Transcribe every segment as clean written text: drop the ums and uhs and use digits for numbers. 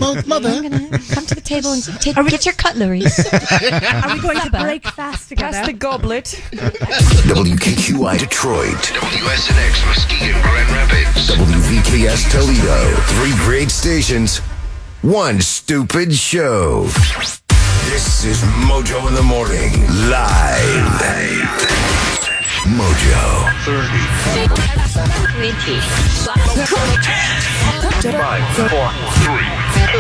Mother. I'm going to come to the table and get your cutlery. Are we going to break fast together? Pass the goblet. WKQI Detroit. WSNX Muskegon Grand Rapids. WVKS Toledo. 3 great stations, 1 stupid show. This is Mojo in the Morning. Live. Mojo. 30. 5, 4, 3, 2,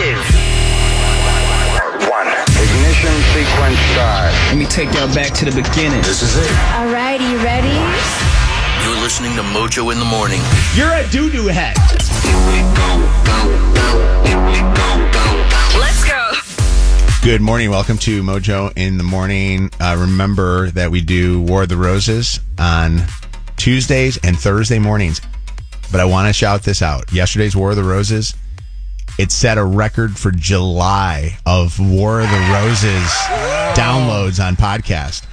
1. Ignition sequence start. Let me take y'all back to the beginning. This is it. All right, you ready? You're listening to Mojo in the Morning. You're a doo-doo head. Let's go. Good morning. Welcome to Mojo in the Morning. Remember that we do War of the Roses on Tuesdays and Thursday mornings. But I want to shout this out. Yesterday's War of the Roses, it set a record for July of War of the Roses downloads on podcast.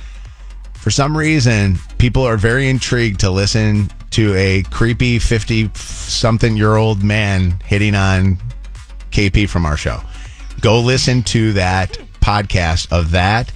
For some reason, people are very intrigued to listen to a creepy 50-something-year-old man hitting on KP from our show. Go listen to that podcast of that,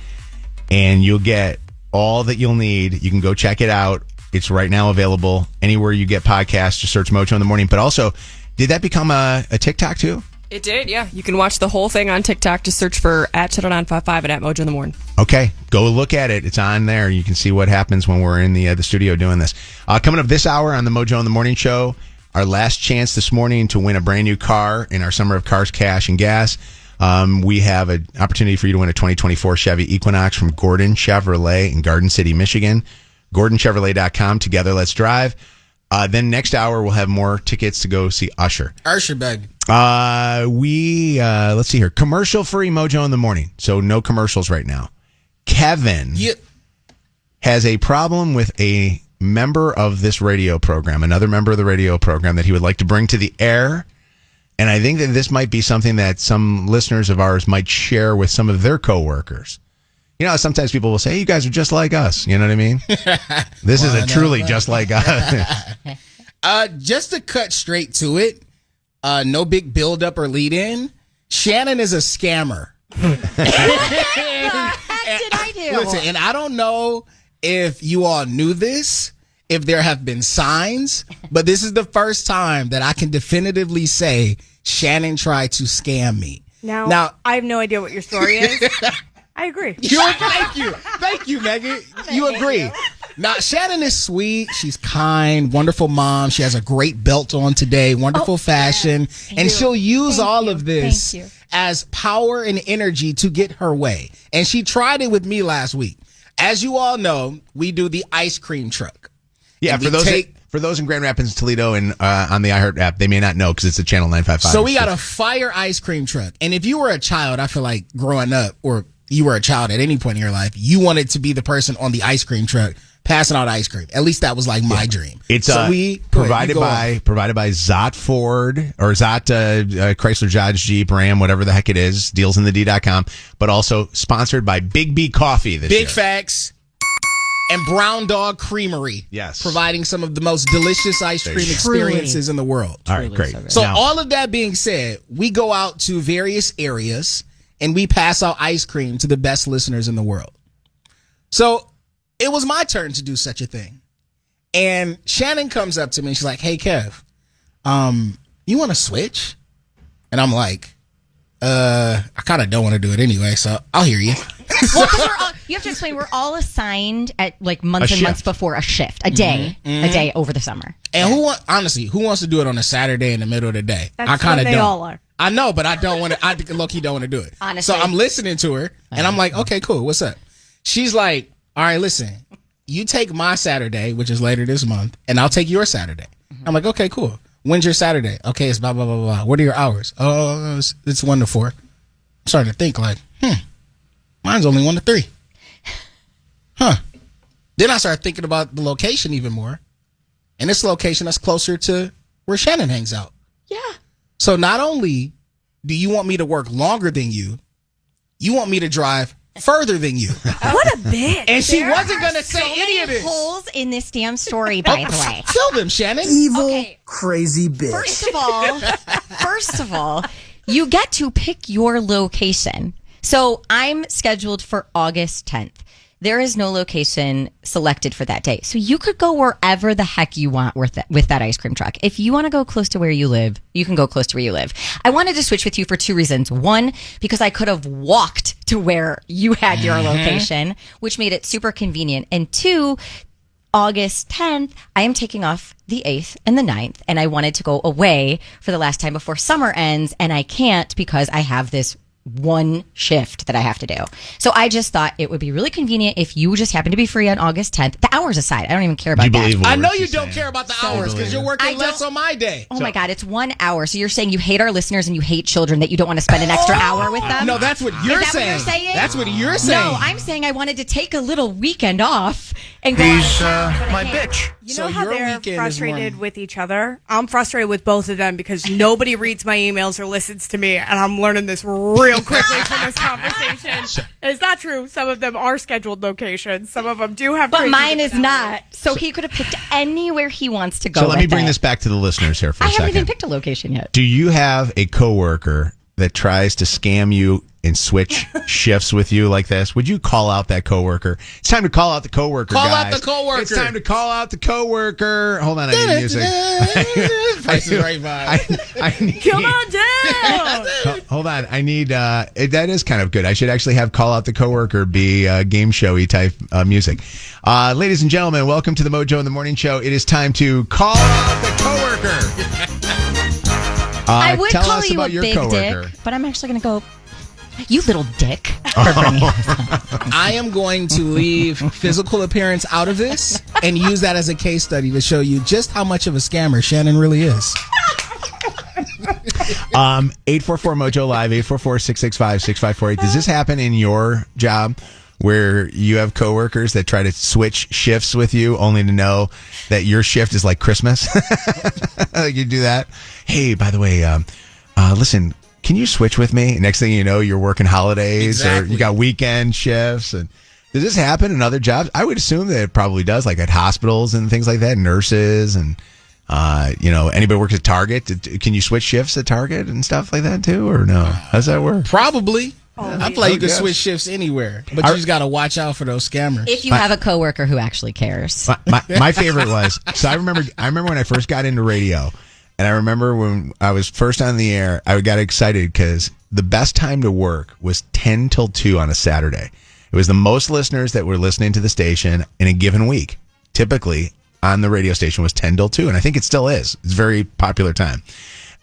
and you'll get all that you'll need. You can go check it out. It's right now available anywhere you get podcasts. Just search Mojo in the Morning. But also, did that become a TikTok too? It did, yeah. You can watch the whole thing on TikTok. Just search for @Channel955 and @Mojo in the Morning. Okay, go look at it. It's on there. You can see what happens when we're in the studio doing this. Coming up this hour on the Mojo in the Morning show, our last chance this morning to win a brand new car in our Summer of Cars, Cash, and Gas. We have an opportunity for you to win a 2024 Chevy Equinox from Gordon Chevrolet in Garden City, Michigan. GordonChevrolet.com. Together, let's drive. Then next hour, we'll have more tickets to go see Usher. Usher, baby. Let's see here. Commercial-free Mojo in the Morning. So no commercials right now. Kevin has a problem with a member of this radio program, another member of the radio program that he would like to bring to the air. And I think that this might be something that some listeners of ours might share with some of their coworkers. You know, sometimes people will say, hey, you guys are just like us. You know what I mean? This is a truly just like us. Just to cut straight to it, no big build-up or lead-in, Shannon is a scammer. What the heck did I do? Listen, and I don't know if you all knew this, if there have been signs, but this is the first time that I can definitively say Shannon tried to scam me. Now I have no idea what your story is. I agree. Thank you, Megan. You agree. Now, Shannon is sweet. She's kind, wonderful mom. She has a great belt on today, wonderful fashion. And she'll use all of this as power and energy to get her way. And she tried it with me last week. As you all know, we do the ice cream truck. Yeah, for those in Grand Rapids, Toledo, and on the iHeart app, they may not know because it's a Channel 955. So we got a fire ice cream truck. And if you were a child, I feel like growing up, or you were a child at any point in your life, you wanted to be the person on the ice cream truck passing out ice cream. At least that was like my dream. It's provided by Zott Ford or Zott Chrysler, Dodge, Jeep, Ram, whatever the heck it is, dealsinthed.com, but also sponsored by Big B Coffee this year. Big facts. And Brown Dog Creamery. Yes. Providing some of the most delicious ice cream experiences in the world. All right, great. So all of that being said, we go out to various areas and we pass out ice cream to the best listeners in the world. So it was my turn to do such a thing. And Shannon comes up to me and she's like, hey, Kev, you want to switch? And I'm like, I kind of don't want to do it anyway, so I'll hear you. Well, because you have to explain, we're all assigned at like months and months before a shift, a day over the summer. And who wants to do it on a Saturday in the middle of the day? That's I kind of what they all are. I know, but I don't want to. I low-key don't want to do it. Honestly. So I'm listening to her, and I'm like, okay, cool. What's up? She's like, all right, listen. You take my Saturday, which is later this month, and I'll take your Saturday. I'm like, okay, cool. When's your Saturday? Okay, it's blah, blah, blah, blah. What are your hours? Oh, it's 1 to 4. I'm starting to think like, mine's only 1 to 3. Then I started thinking about the location even more. And it's a location that's closer to where Shannon hangs out. Yeah. So not only do you want me to work longer than you want me to drive further than you. What a bitch. And she wasn't going to say any of this. Holes in this damn story, by the way. Fill them, Shannon. Evil, crazy bitch. First of all, you get to pick your location. So I'm scheduled for August 10th. There is no location selected for that day. So you could go wherever the heck you want with that ice cream truck. If you want to go close to where you live, you can go close to where you live. I wanted to switch with you for two reasons. One, because I could have walked to where you had your location, which made it super convenient. And two, August 10th, I am taking off the 8th and the 9th, and I wanted to go away for the last time before summer ends, and I can't because I have this one shift that I have to do. So I just thought it would be really convenient if you just happen to be free on August 10th. The hours aside, I don't even care about that. I know you don't care about the hours because you're working less on my day. Oh my God, it's 1 hour. So you're saying you hate our listeners and you hate children, that you don't want to spend an extra hour with them? No, that's what you're saying. What you're saying? That's what you're saying. No, I'm saying I wanted to take a little weekend off and go. He's my bitch. You know how they're frustrated with each other? I'm frustrated with both of them because nobody reads my emails or listens to me, and I'm learning this real quickly from this conversation. It's not true. Some of them are scheduled locations. Some of them do have. But mine is not. So he could have picked anywhere he wants to go. So let me bring this back to the listeners here for a second. I haven't even picked a location yet. Do you have a coworker that tries to scam you and switch shifts with you like this? Would you call out that coworker? It's time to call out the coworker, guys. Call out the coworker. It's time to call out the coworker. Hold on, I need music. Price is Right vibe. I need, come on down. Hold on, I need. That is kind of good. I should actually have call out the coworker be game showy type music. Ladies and gentlemen, welcome to the Mojo in the Morning Show. It is time to call out the coworker. I would tell call us you about a your big coworker. dick, but I'm actually going to go, you little dick. I am going to leave physical appearance out of this and use that as a case study to show you just how much of a scammer Shannon really is. 844 Mojo Live, 844-665-6548. Does this happen in your job where you have coworkers that try to switch shifts with you only to know that your shift is like Christmas? You do that? Hey, by the way, listen, can you switch with me? Next thing you know, you're working holidays or you got weekend shifts. And does this happen in other jobs? I would assume that it probably does, like at hospitals and things like that, nurses and anybody works at Target. Can you switch shifts at Target and stuff like that too, or no? How does that work? Probably. I feel like you can switch shifts anywhere, but you just got to watch out for those scammers. If you have a coworker who actually cares. My favorite was, so I remember when I first got into radio, and I remember when I was first on the air, I got excited because the best time to work was 10 till 2 on a Saturday. It was the most listeners that were listening to the station in a given week. Typically on the radio station was 10 till 2, and I think it still is. It's a very popular time.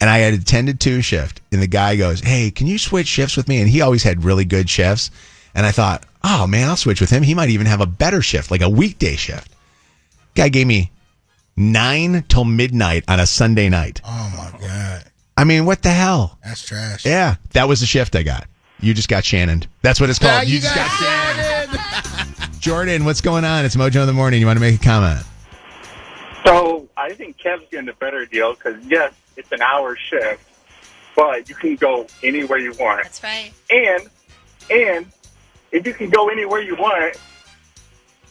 And I had a 10 to 2 shift, and the guy goes, hey, can you switch shifts with me? And he always had really good shifts. And I thought, oh, man, I'll switch with him. He might even have a better shift, like a weekday shift. Guy gave me 9 till midnight on a Sunday night. Oh, my God. I mean, what the hell? That's trash. Yeah, that was the shift I got. You just got Shannoned. That's what it's called. You just got Shannon. Jordan, what's going on? It's Mojo in the Morning. You want to make a comment? So I think Kev's getting a better deal because, yes, it's an hour shift, but you can go anywhere you want. That's right. And if you can go anywhere you want,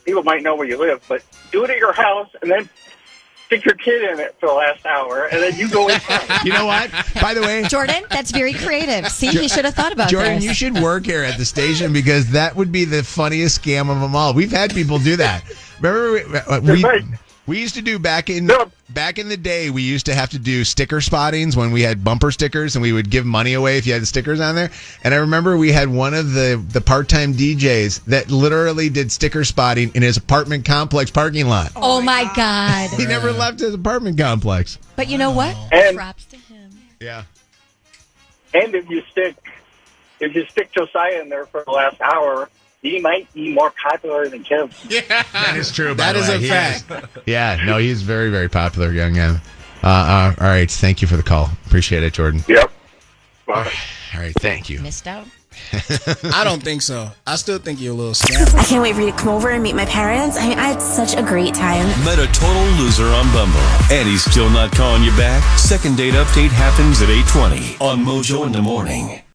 people might know where you live, but do it at your house and then stick your kid in it for the last hour, and then you go inside. You know what? By the way, Jordan, that's very creative. See, he should have thought about Jordan, this. you should work here at the station because that would be the funniest scam of them all. We've had people do that. Remember, we used to do back in the day. We used to have to do sticker spottings when we had bumper stickers, and we would give money away if you had the stickers on there. And I remember we had one of the part-time DJs that literally did sticker spotting in his apartment complex parking lot. Oh my God! He never left his apartment complex. But you know what? And, props to him. Yeah. And if you stick Josiah in there for the last hour, he might be more popular than Kev. Yeah, that is true. That is a fact. Yeah, no, he's very, very popular young man. All right, thank you for the call. Appreciate it, Jordan. Yep. Bye. All right, thank you. Missed out. I don't think so. I still think you're a little scammer. I can't wait for you to come over and meet my parents. I had such a great time. Met a total loser on Bumble, and he's still not calling you back? Second date update happens at 8:20 on Mojo in the Morning.